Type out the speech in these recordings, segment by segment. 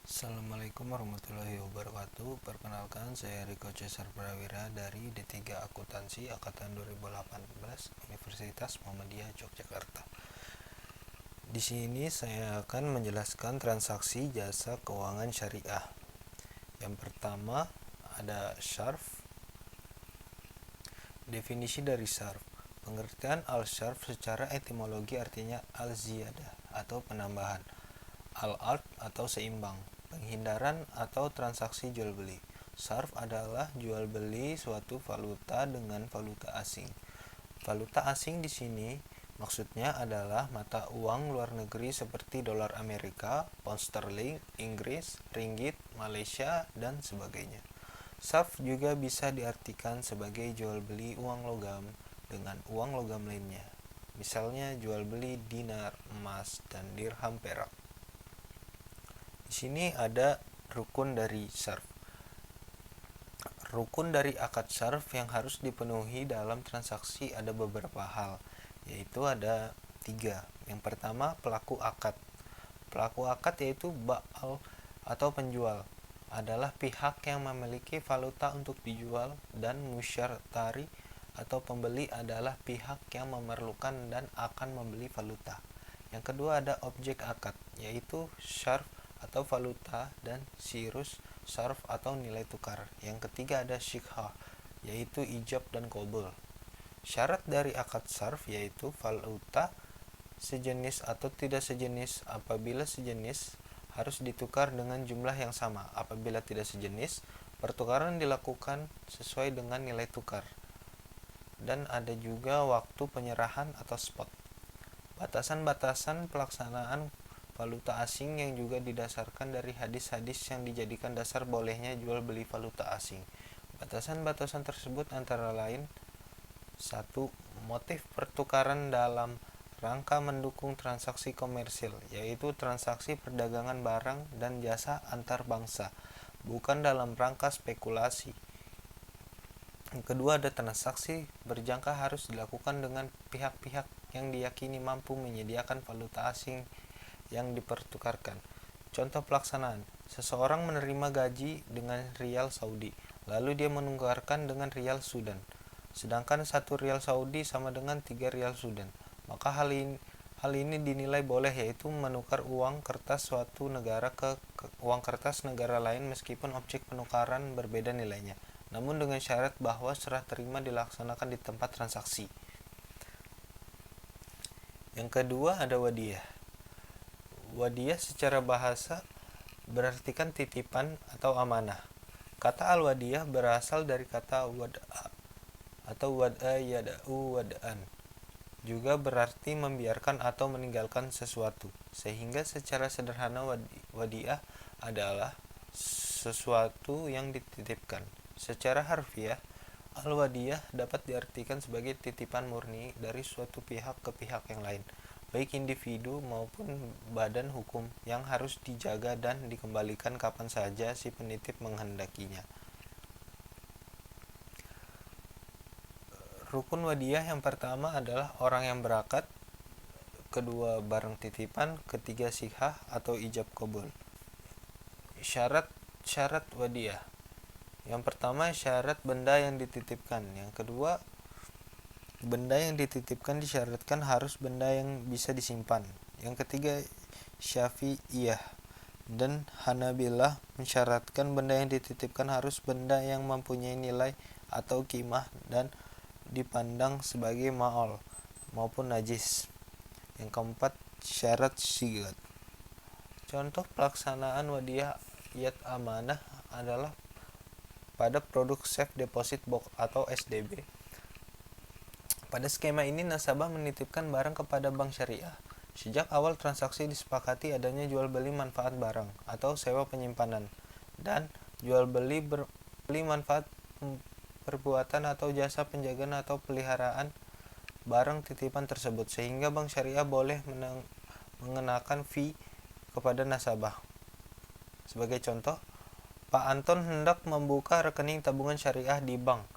Assalamualaikum warahmatullahi wabarakatuh. Perkenalkan, saya Riko Cesar Prawira dari D3 Akuntansi Angkatan 2018 Universitas Muhammadiyah Yogyakarta. Di sini saya akan menjelaskan transaksi jasa keuangan syariah. Yang pertama ada syarf. Definisi dari syarf. Pengertian al-syarf secara etimologi artinya al-ziyadah atau penambahan, al-ard atau seimbang, penghindaran atau transaksi jual beli. Syarf adalah jual beli suatu valuta dengan valuta asing. Valuta asing di sini maksudnya adalah mata uang luar negeri seperti dolar Amerika, pound sterling, Inggris, ringgit, Malaysia, dan sebagainya. Syarf juga bisa diartikan sebagai jual beli uang logam dengan uang logam lainnya. Misalnya jual beli dinar, emas, dan dirham perak. Di sini ada rukun dari syarf. Rukun dari akad syarf yang harus dipenuhi dalam transaksi ada beberapa hal, yaitu ada 3. Yang pertama, pelaku akad. Pelaku akad yaitu ba'al atau penjual, adalah pihak yang memiliki valuta untuk dijual, dan musyartari atau pembeli adalah pihak yang memerlukan dan akan membeli valuta. Yang kedua ada objek akad, yaitu syarf atau valuta, dan sirus syarf atau nilai tukar. Yang ketiga ada syikha, yaitu ijab dan qabul. Syarat dari akad syarf yaitu valuta sejenis atau tidak sejenis. Apabila sejenis, harus ditukar dengan jumlah yang sama. Apabila tidak sejenis, pertukaran dilakukan sesuai dengan nilai tukar. Dan ada juga waktu penyerahan atau spot. Batasan-batasan pelaksanaan valuta asing yang juga didasarkan dari hadis-hadis yang dijadikan dasar bolehnya jual beli valuta asing. Batasan-batasan tersebut antara lain: 1. Motif pertukaran dalam rangka mendukung transaksi komersil, yaitu transaksi perdagangan barang dan jasa antar bangsa, bukan dalam rangka spekulasi. Yang kedua ada transaksi berjangka harus dilakukan dengan pihak-pihak yang diyakini mampu menyediakan valuta asing yang dipertukarkan. Contoh pelaksanaan: seseorang menerima gaji dengan rial Saudi, lalu dia menukarkan dengan rial Sudan. Sedangkan 1 rial Saudi sama dengan 3 rial Sudan. Maka hal ini dinilai boleh, yaitu menukar uang kertas suatu negara ke uang kertas negara lain meskipun objek penukaran berbeda nilainya, namun dengan syarat bahwa serah terima dilaksanakan di tempat transaksi. Yang kedua ada wadiyah. Wadiyah secara bahasa berartikan titipan atau amanah. Kata al-wadiyah berasal dari kata wad'a atau wad'a yada'u wad'an, juga berarti membiarkan atau meninggalkan sesuatu. Sehingga secara sederhana wadiyah adalah sesuatu yang dititipkan. Secara harfiah, al-wadiyah dapat diartikan sebagai titipan murni dari suatu pihak ke pihak yang lain, baik individu maupun badan hukum, yang harus dijaga dan dikembalikan kapan saja si penitip menghendakinya. Rukun wadiyah yang pertama adalah orang yang berakad, kedua barang titipan, ketiga sikhah atau ijab qabul. Syarat wadiyah. Yang pertama syarat benda yang dititipkan. Yang kedua, benda yang dititipkan disyaratkan harus benda yang bisa disimpan. Yang ketiga, Syafi'iyah dan Hanabilah mensyaratkan benda yang dititipkan harus benda yang mempunyai nilai atau qimah dan dipandang sebagai ma'ol maupun najis. Yang keempat, syarat sigat. Contoh pelaksanaan wadiyah yat amanah adalah pada produk safe deposit box atau SDB. Pada skema ini nasabah menitipkan barang kepada bank syariah. Sejak awal transaksi disepakati adanya jual beli manfaat barang atau sewa penyimpanan, dan jual beli manfaat perbuatan atau jasa penjagaan atau peliharaan barang titipan tersebut, sehingga bank syariah boleh mengenakan fee kepada nasabah. Sebagai contoh, Pak Anton hendak membuka rekening tabungan syariah di bank,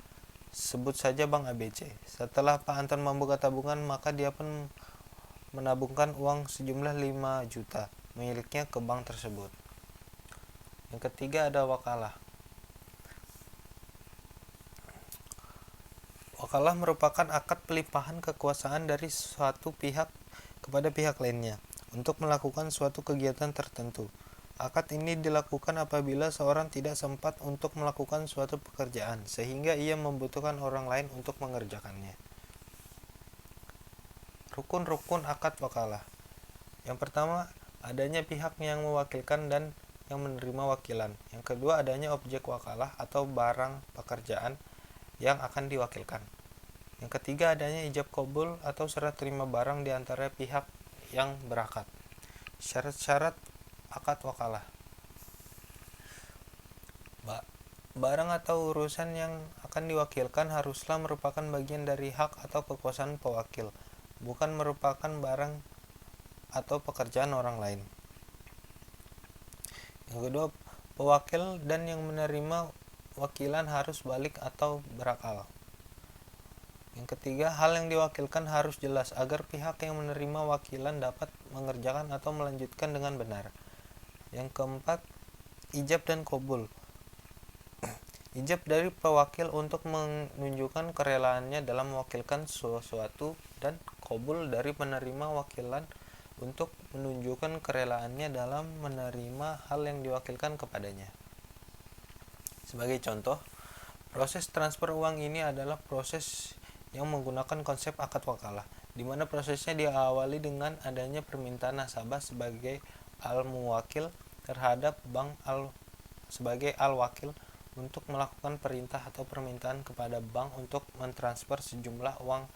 sebut saja Bank ABC. Setelah Pak Anton membuka tabungan, maka dia pun menabungkan uang sejumlah 5 juta miliknya ke bank tersebut. Yang ketiga ada wakalah. Wakalah merupakan akad pelimpahan kekuasaan dari suatu pihak kepada pihak lainnya untuk melakukan suatu kegiatan tertentu. Akad ini dilakukan apabila seorang tidak sempat untuk melakukan suatu pekerjaan, sehingga ia membutuhkan orang lain untuk mengerjakannya. Rukun-rukun akad wakalah. Yang pertama, adanya pihak yang mewakilkan dan yang menerima wakilan. Yang kedua, adanya objek wakalah atau barang pekerjaan yang akan diwakilkan. Yang ketiga, adanya ijab qabul atau serah terima barang di antara pihak yang berakad. Syarat-syarat akad wakalah. Barang atau urusan yang akan diwakilkan haruslah merupakan bagian dari hak atau kekuasaan pewakil, bukan merupakan barang atau pekerjaan orang lain. Yang kedua, pewakil dan yang menerima wakilan harus balik atau berakal. Yang ketiga, hal yang diwakilkan harus jelas agar pihak yang menerima wakilan dapat mengerjakan atau melanjutkan dengan benar. Yang keempat, ijab dan qabul. Ijab dari pewakil untuk menunjukkan kerelaannya dalam mewakilkan sesuatu, dan qabul dari penerima wakilan untuk menunjukkan kerelaannya dalam menerima hal yang diwakilkan kepadanya. Sebagai contoh, proses transfer uang ini adalah proses yang menggunakan konsep akad wakalah, di mana prosesnya diawali dengan adanya permintaan nasabah sebagai al-muwakil terhadap bank sebagai al-wakil untuk melakukan perintah atau permintaan kepada bank untuk mentransfer sejumlah uang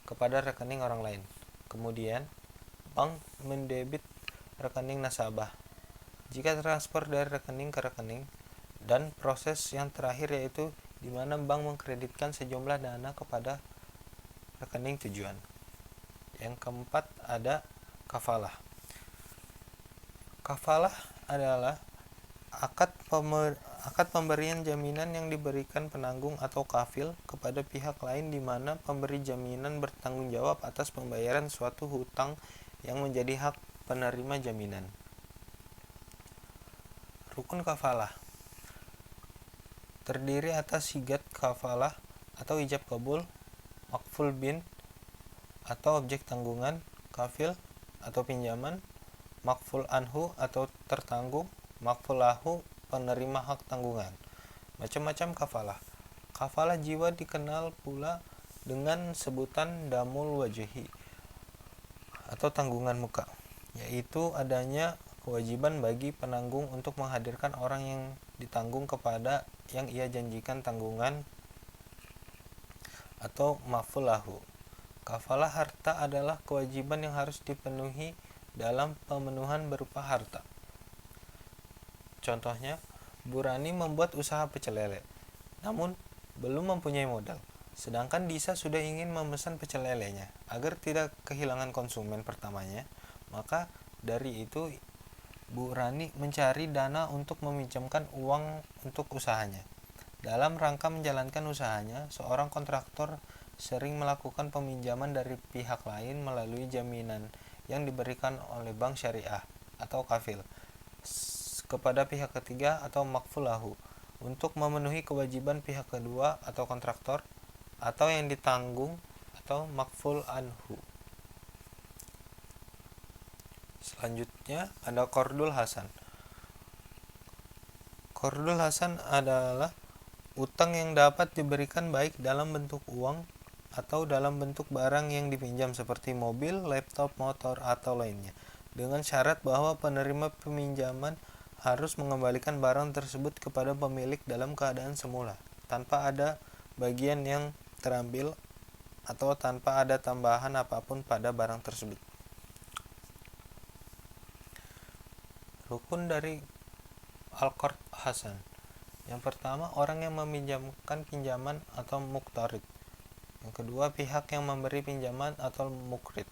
kepada rekening orang lain. Kemudian, bank mendebit rekening nasabah jika transfer dari rekening ke rekening, dan proses yang terakhir yaitu di mana bank mengkreditkan sejumlah dana kepada rekening tujuan. Yang keempat ada kafalah. Kafalah adalah akad pemberian jaminan yang diberikan penanggung atau kafil kepada pihak lain di mana pemberi jaminan bertanggung jawab atas pembayaran suatu hutang yang menjadi hak penerima jaminan. Rukun kafalah terdiri atas sigat kafalah atau ijab qabul, makful bin atau objek tanggungan, kafil atau pinjaman, makful anhu atau tertanggung, makful lahu penerima hak tanggungan. Macam-macam kafalah. Kafalah jiwa dikenal pula dengan sebutan damul wajhi atau tanggungan muka, yaitu adanya kewajiban bagi penanggung untuk menghadirkan orang yang ditanggung kepada yang ia janjikan tanggungan atau makful lahu. Kafalah harta adalah kewajiban yang harus dipenuhi dalam pemenuhan berupa harta. Contohnya, Bu Rani membuat usaha pecel lele, namun belum mempunyai modal. Sedangkan Disa sudah ingin memesan pecel lelenya. Agar tidak kehilangan konsumen pertamanya, maka dari itu Bu Rani mencari dana untuk meminjamkan uang untuk usahanya. Dalam rangka menjalankan usahanya, seorang kontraktor sering melakukan peminjaman dari pihak lain melalui jaminan yang diberikan oleh bank syariah atau kafil kepada pihak ketiga atau makful lahu untuk memenuhi kewajiban pihak kedua atau kontraktor atau yang ditanggung atau makful anhu. Selanjutnya ada qardul hasan. Qardul hasan adalah utang yang dapat diberikan baik dalam bentuk uang atau dalam bentuk barang yang dipinjam seperti mobil, laptop, motor, atau lainnya, dengan syarat bahwa penerima peminjaman harus mengembalikan barang tersebut kepada pemilik dalam keadaan semula, tanpa ada bagian yang terambil atau tanpa ada tambahan apapun pada barang tersebut. Rukun dari al-qard hasan. Yang pertama, orang yang meminjamkan pinjaman atau muqtarid. Yang kedua, pihak yang memberi pinjaman atau mukrid.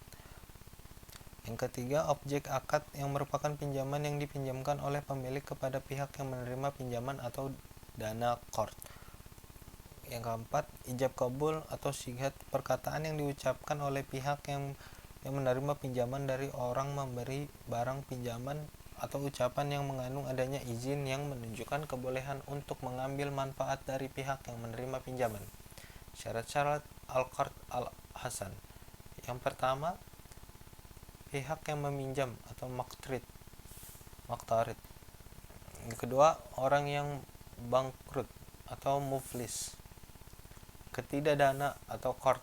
Yang ketiga, objek akad yang merupakan pinjaman yang dipinjamkan oleh pemilik kepada pihak yang menerima pinjaman atau dana qard. Yang keempat, ijab qabul atau sigat, perkataan yang diucapkan oleh pihak yang menerima pinjaman dari orang memberi barang pinjaman atau ucapan yang mengandung adanya izin yang menunjukkan kebolehan untuk mengambil manfaat dari pihak yang menerima pinjaman. Syarat-syarat al-qard al-hasan. Yang pertama, pihak yang meminjam atau maktarid. Yang kedua, orang yang bangkrut atau muflis. Ketiga, dana atau qard.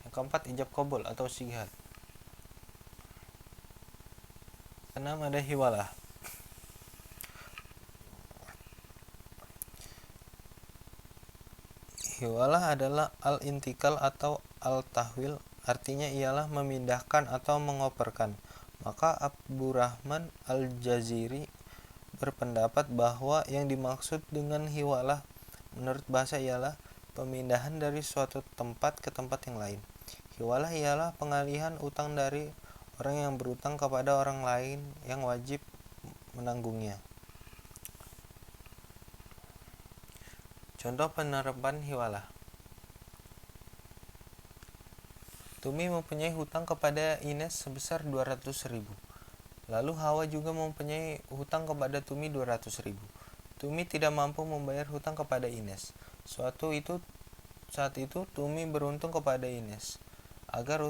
Yang keempat, ijab qabul atau sighat. Keenam, ada hiwalah. Hiwalah adalah al-intikal atau al-tahwil, artinya ialah memindahkan atau mengoperkan. Maka Abu Rahman al-Jaziri berpendapat bahwa yang dimaksud dengan hiwalah menurut bahasa ialah pemindahan dari suatu tempat ke tempat yang lain. Hiwalah ialah pengalihan utang dari orang yang berutang kepada orang lain yang wajib menanggungnya. Contoh penerapan hiwalah. Tumi mempunyai hutang kepada Ines sebesar 200.000. Lalu Hawa juga mempunyai hutang kepada Tumi 200.000. Tumi tidak mampu membayar hutang kepada Ines. Saat itu Tumi beruntung kepada Ines agar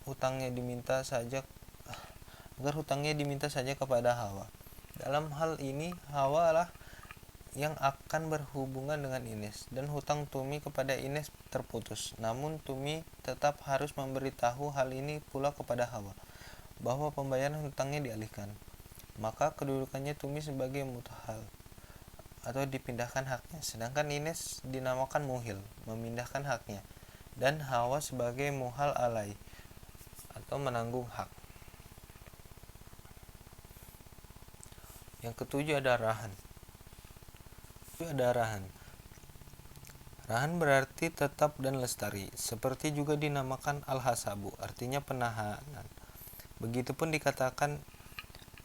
hutangnya diminta saja kepada Hawa. Dalam hal ini Hawa lah yang akan berhubungan dengan Ines dan hutang Tumi kepada Ines terputus. Namun Tumi tetap harus memberitahu hal ini pula kepada Hawa, bahwa pembayaran hutangnya dialihkan. Maka kedudukannya Tumi sebagai muthal atau dipindahkan haknya, sedangkan Ines dinamakan muhil, memindahkan haknya, dan Hawa sebagai muhal alai atau menanggung hak. Yang ketujuh ada rahan. Rahan berarti tetap dan lestari, seperti juga dinamakan al-hasabu, artinya penahanan. Begitupun dikatakan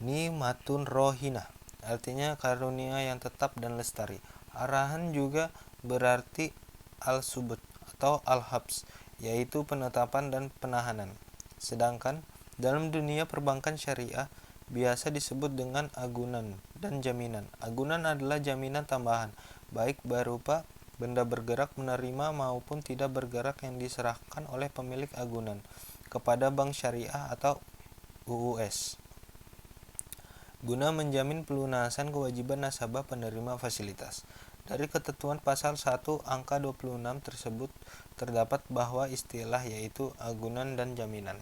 nimatun rohinah, artinya karunia yang tetap dan lestari. Arahan juga berarti al-subut atau al-habs, yaitu penetapan dan penahanan. Sedangkan dalam dunia perbankan syariah biasa disebut dengan agunan dan jaminan. Agunan adalah jaminan tambahan, baik berupa benda bergerak menerima maupun tidak bergerak yang diserahkan oleh pemilik agunan kepada bank syariah atau UUS, guna menjamin pelunasan kewajiban nasabah penerima fasilitas. Dari ketentuan pasal 1 angka 26 tersebut terdapat bahwa istilah yaitu agunan dan jaminan.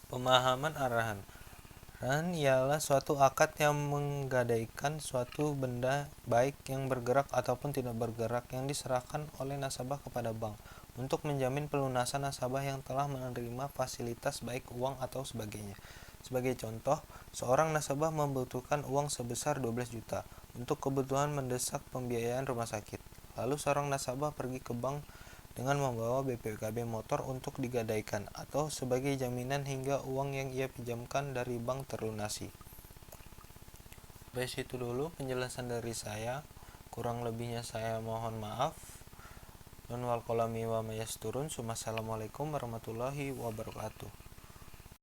Pemahaman arahan. Rahan ialah suatu akad yang menggadaikan suatu benda baik yang bergerak ataupun tidak bergerak yang diserahkan oleh nasabah kepada bank untuk menjamin pelunasan nasabah yang telah menerima fasilitas baik uang atau sebagainya. Sebagai contoh, seorang nasabah membutuhkan uang sebesar 12 juta untuk kebutuhan mendesak pembiayaan rumah sakit. Lalu seorang nasabah pergi ke bank dengan membawa BPKB motor untuk digadaikan atau sebagai jaminan hingga uang yang ia pinjamkan dari bank terlunasi. Sampai situ dulu penjelasan dari saya. Kurang lebihnya saya mohon maaf. Nun wal qalami wa mayasturun. Assalamualaikum warahmatullahi wabarakatuh.